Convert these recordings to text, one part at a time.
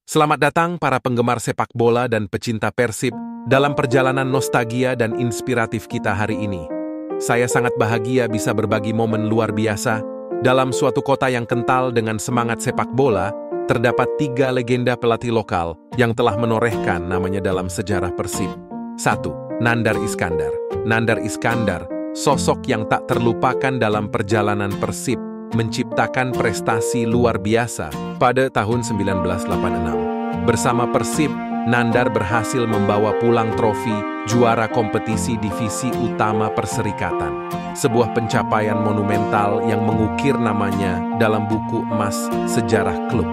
Selamat datang para penggemar sepak bola dan pecinta Persib dalam perjalanan nostalgia dan inspiratif kita hari ini. Saya sangat bahagia bisa berbagi momen luar biasa. Dalam suatu kota yang kental dengan semangat sepak bola, terdapat 3 legenda pelatih lokal yang telah menorehkan namanya dalam sejarah Persib. 1. Nandar Iskandar. Nandar Iskandar, sosok yang tak terlupakan dalam perjalanan Persib, menciptakan prestasi luar biasa pada tahun 1986. Bersama Persib, Nandar berhasil membawa pulang trofi juara kompetisi divisi utama Perserikatan, sebuah pencapaian monumental yang mengukir namanya dalam buku emas sejarah klub.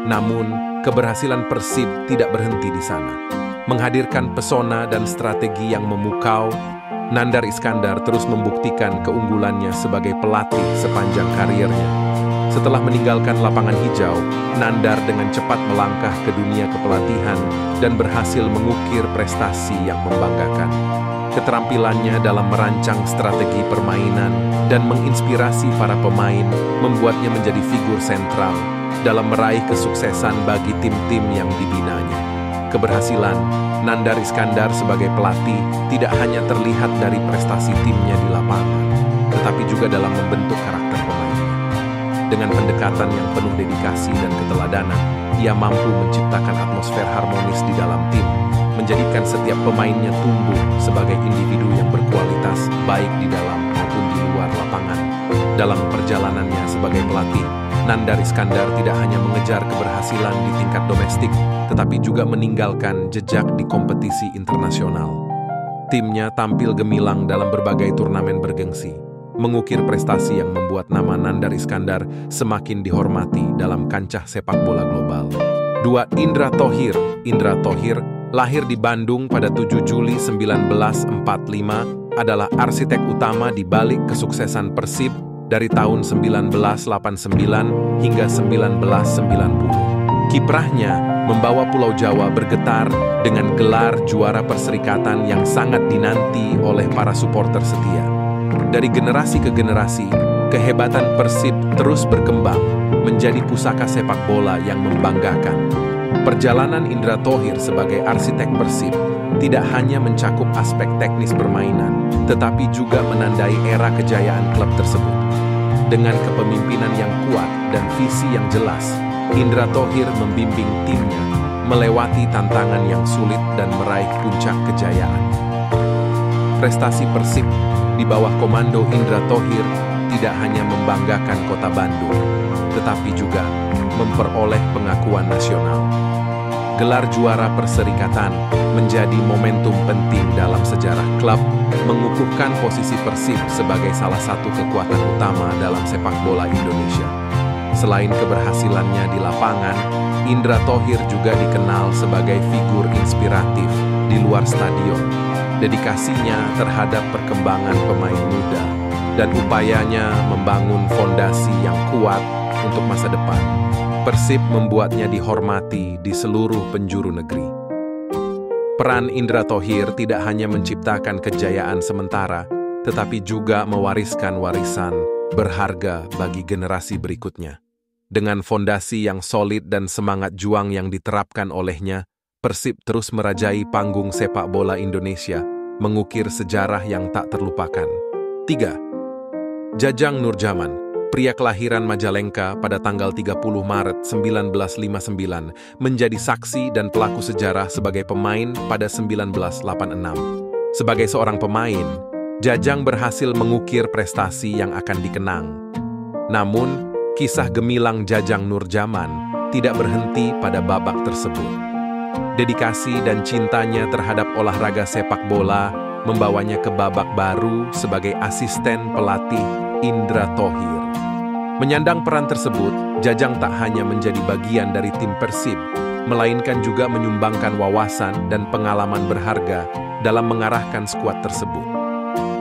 Namun, keberhasilan Persib tidak berhenti di sana. Menghadirkan pesona dan strategi yang memukau, Nandar Iskandar terus membuktikan keunggulannya sebagai pelatih sepanjang karirnya. Setelah meninggalkan lapangan hijau, Nandar dengan cepat melangkah ke dunia kepelatihan dan berhasil mengukir prestasi yang membanggakan. Keterampilannya dalam merancang strategi permainan dan menginspirasi para pemain membuatnya menjadi figur sentral dalam meraih kesuksesan bagi tim-tim yang dibinanya. Keberhasilan Nandar Iskandar sebagai pelatih tidak hanya terlihat dari prestasi timnya di lapangan, tetapi juga dalam membentuk karakter pemainnya. Dengan pendekatan yang penuh dedikasi dan keteladanan, ia mampu menciptakan atmosfer harmonis di dalam tim, menjadikan setiap pemainnya tumbuh sebagai individu yang berkualitas baik di dalam maupun di luar lapangan. Dalam perjalanannya sebagai pelatih, Nandar Iskandar tidak hanya mengejar keberhasilan di tingkat domestik, tetapi juga meninggalkan jejak di kompetisi internasional. Timnya tampil gemilang dalam berbagai turnamen bergengsi, mengukir prestasi yang membuat nama Nandar Iskandar semakin dihormati dalam kancah sepak bola global. 2. Indra Thohir. Indra Thohir lahir di Bandung pada 7 Juli 1945, adalah arsitek utama di balik kesuksesan Persib dari tahun 1989 hingga 1990. Kiprahnya membawa Pulau Jawa bergetar dengan gelar juara Perserikatan yang sangat dinanti oleh para supporter setia. Dari generasi ke generasi, kehebatan Persib terus berkembang menjadi pusaka sepak bola yang membanggakan. Perjalanan Indra Thohir sebagai arsitek Persib tidak hanya mencakup aspek teknis permainan, tetapi juga menandai era kejayaan klub tersebut. Dengan kepemimpinan yang kuat dan visi yang jelas, Indra Thohir membimbing timnya melewati tantangan yang sulit dan meraih puncak kejayaan. Prestasi Persib di bawah komando Indra Thohir tidak hanya membanggakan kota Bandung, tetapi juga memperoleh pengakuan nasional. Gelar juara Perserikatan menjadi momentum penting dalam sejarah klub, mengukuhkan posisi Persib sebagai salah satu kekuatan utama dalam sepak bola Indonesia. Selain keberhasilannya di lapangan, Indra Thohir juga dikenal sebagai figur inspiratif di luar stadion. Dedikasinya terhadap perkembangan pemain muda dan upayanya membangun fondasi yang kuat untuk masa depan, Persib membuatnya dihormati di seluruh penjuru negeri. Peran Indra Thohir tidak hanya menciptakan kejayaan sementara, tetapi juga mewariskan warisan berharga bagi generasi berikutnya. Dengan fondasi yang solid dan semangat juang yang diterapkan olehnya, Persib terus merajai panggung sepak bola Indonesia, mengukir sejarah yang tak terlupakan. 3. Jajang Nurjaman, pria kelahiran Majalengka pada tanggal 30 Maret 1959, menjadi saksi dan pelaku sejarah sebagai pemain pada 1986. Sebagai seorang pemain, Jajang berhasil mengukir prestasi yang akan dikenang. Namun, kisah gemilang Jajang Nurjaman tidak berhenti pada babak tersebut. Dedikasi dan cintanya terhadap olahraga sepak bola membawanya ke babak baru sebagai asisten pelatih Indra Thohir. Menyandang peran tersebut, Jajang tak hanya menjadi bagian dari tim Persib, melainkan juga menyumbangkan wawasan dan pengalaman berharga dalam mengarahkan skuad tersebut.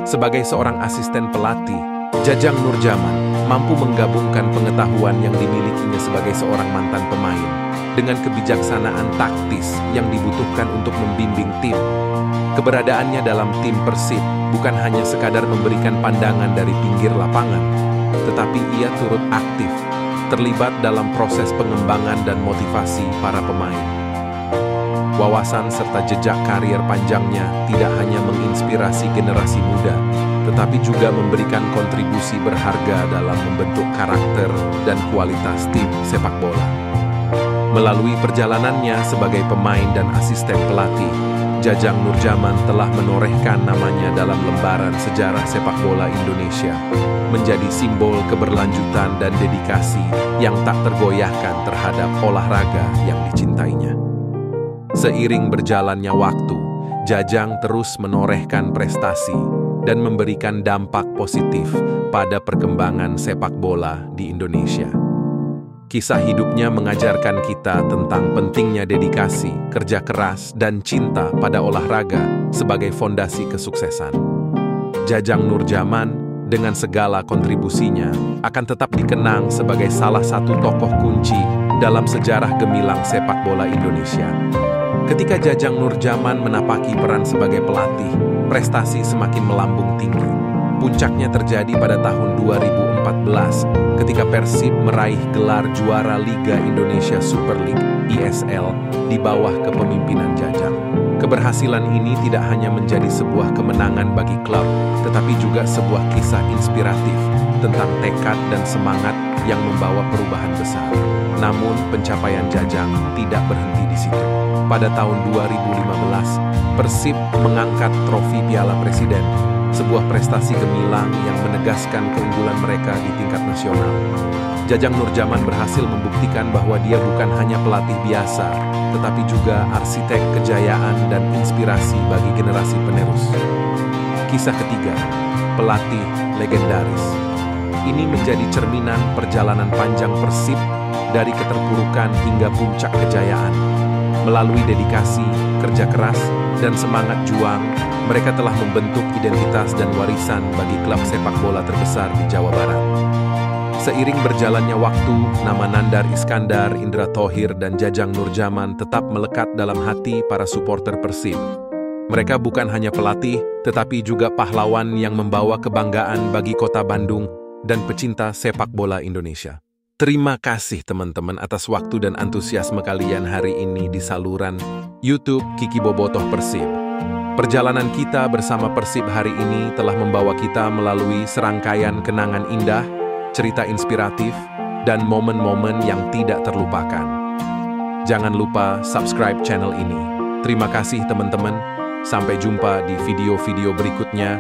Sebagai seorang asisten pelatih, Jajang Nurjaman mampu menggabungkan pengetahuan yang dimilikinya sebagai seorang mantan pemain dengan kebijaksanaan taktis yang dibutuhkan untuk membimbing tim. Keberadaannya dalam tim Persib bukan hanya sekadar memberikan pandangan dari pinggir lapangan, tetapi ia turut aktif terlibat dalam proses pengembangan dan motivasi para pemain. Wawasan serta jejak karier panjangnya tidak hanya menginspirasi generasi muda, tetapi juga memberikan kontribusi berharga dalam membentuk karakter dan kualitas tim sepak bola. Melalui perjalanannya sebagai pemain dan asisten pelatih, Jajang Nurjaman telah menorehkan namanya dalam lembaran sejarah sepak bola Indonesia, menjadi simbol keberlanjutan dan dedikasi yang tak tergoyahkan terhadap olahraga yang dicintainya. Seiring berjalannya waktu, Jajang terus menorehkan prestasi dan memberikan dampak positif pada perkembangan sepak bola di Indonesia. Kisah hidupnya mengajarkan kita tentang pentingnya dedikasi, kerja keras, dan cinta pada olahraga sebagai fondasi kesuksesan. Jajang Nurjaman, dengan segala kontribusinya, akan tetap dikenang sebagai salah satu tokoh kunci dalam sejarah gemilang sepak bola Indonesia. Ketika Jajang Nurjaman menapaki peran sebagai pelatih, prestasi semakin melambung tinggi. Puncaknya terjadi pada tahun 2014 ketika Persib meraih gelar juara Liga Indonesia Super League (ISL) di bawah kepemimpinan Jajang. Keberhasilan ini tidak hanya menjadi sebuah kemenangan bagi klub, tetapi juga sebuah kisah inspiratif tentang tekad dan semangat yang membawa perubahan besar. Namun, pencapaian Jajang tidak berhenti di situ. Pada tahun 2015, Persib mengangkat trofi Piala Presiden, sebuah prestasi gemilang yang menegaskan keunggulan mereka di tingkat nasional. Jajang Nurjaman berhasil membuktikan bahwa dia bukan hanya pelatih biasa, tetapi juga arsitek kejayaan dan inspirasi bagi generasi penerus. Kisah ketiga, pelatih legendaris. Ini menjadi cerminan perjalanan panjang Persib dari keterpurukan hingga puncak kejayaan. Melalui dedikasi, kerja keras, dan semangat juang, mereka telah membentuk identitas dan warisan bagi klub sepak bola terbesar di Jawa Barat. Seiring berjalannya waktu, nama Nandar Iskandar, Indra Thohir, dan Jajang Nurjaman tetap melekat dalam hati para supporter Persib. Mereka bukan hanya pelatih, tetapi juga pahlawan yang membawa kebanggaan bagi kota Bandung dan pecinta sepak bola Indonesia. Terima kasih teman-teman atas waktu dan antusiasme kalian hari ini di saluran YouTube Kiki Bobotoh Persib. Perjalanan kita bersama Persib hari ini telah membawa kita melalui serangkaian kenangan indah, cerita inspiratif, dan momen-momen yang tidak terlupakan. Jangan lupa subscribe channel ini. Terima kasih teman-teman. Sampai jumpa di video-video berikutnya.